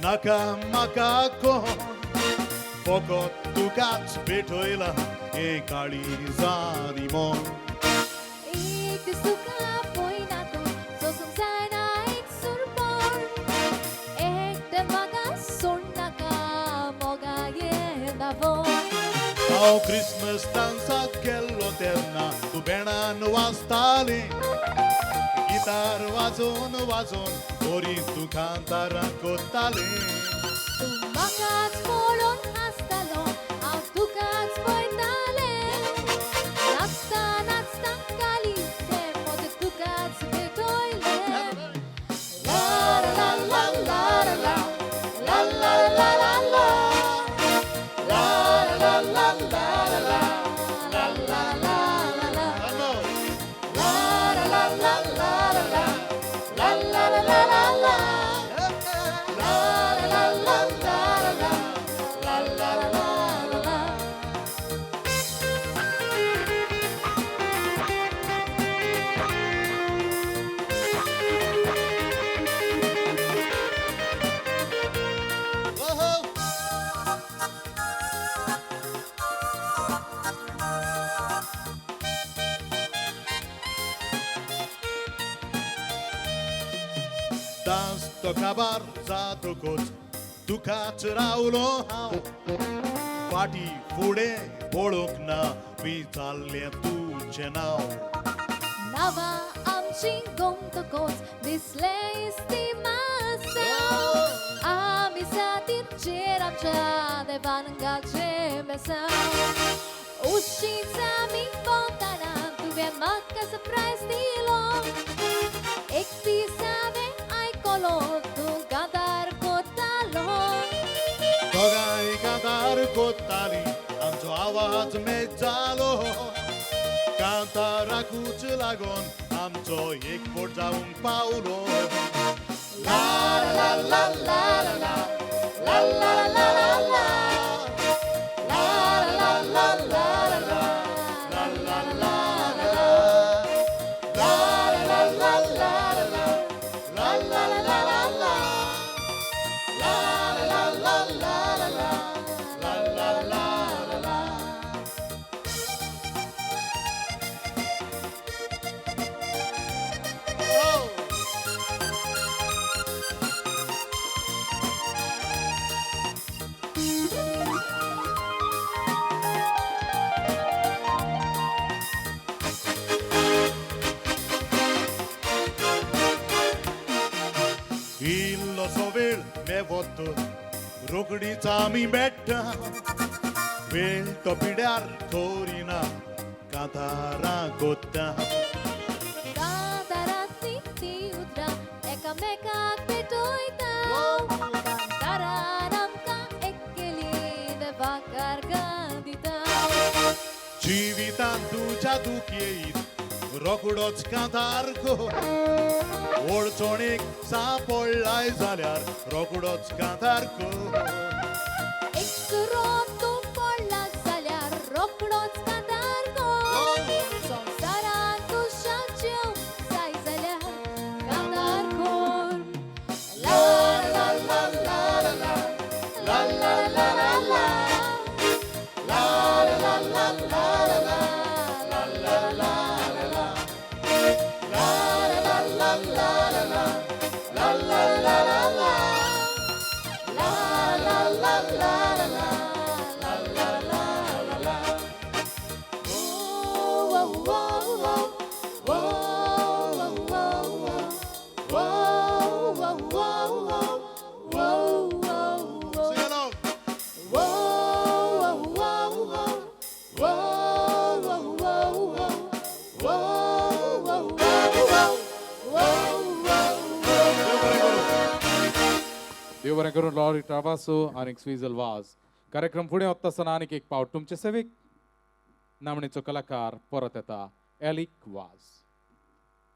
Naka makako Pokot tukats betoila E kali zari mon Ik suka poina to so som sana ik surpor Ekte maga sornaka moga yenda voi Ao Christmas dansa kello terna Tu benan wastali Gitar wazon Ori tu cantara kotale Tu magas polon hastalo Au tu kats poitale Natsta kali Tempo de tu kats betoile La la la la la la la la la la La la la la la la la la la la La la la la la La la la la la la La la la la la La la la la la Dans to kabar za to kot Tu kach raulo hao Party fude bolok na Vi challe tuche nao Nava amchi gomtokot Disle istimasa Ami satir cheramcha Devananga chemesa Ushi sami fontana Tu ve makka surprise dilo Ekti same ai kolo Tu gadar kotalo Togai cantar kotali Amcho awaz me jalo Cantara kuch lagon Amcho ek pot jaung paulo La la la la la la La la la la la La la la la la La la la la la La la la la la La la la la la La la la la la La la la la la Illo sovel me voto Rokdi chami betta Vel to pidar thorina Cantara kotta Kadarati tiutra eka meka petoita Kantaranamka ekkeli devakar gandita Jivitan tuja dukieit Rokudoच cantarko Orchonik sapollai zalyar Rokudoच cantarko Ekrotu polla zalyar rokkdoच kantarko Sonsaran tushaciu zai zalyar kantarkon La la la la la la La la la la la La la la la la la La la la la la La la la la la La la la la la La बरें करून lorry ट्राबासो आनी स्विझल was. कार्यक्रम फुडें वता आसतना आनीक एक पावट तुमचे सेवेक नामणेचो कलाकार परत येता एलिक वाज.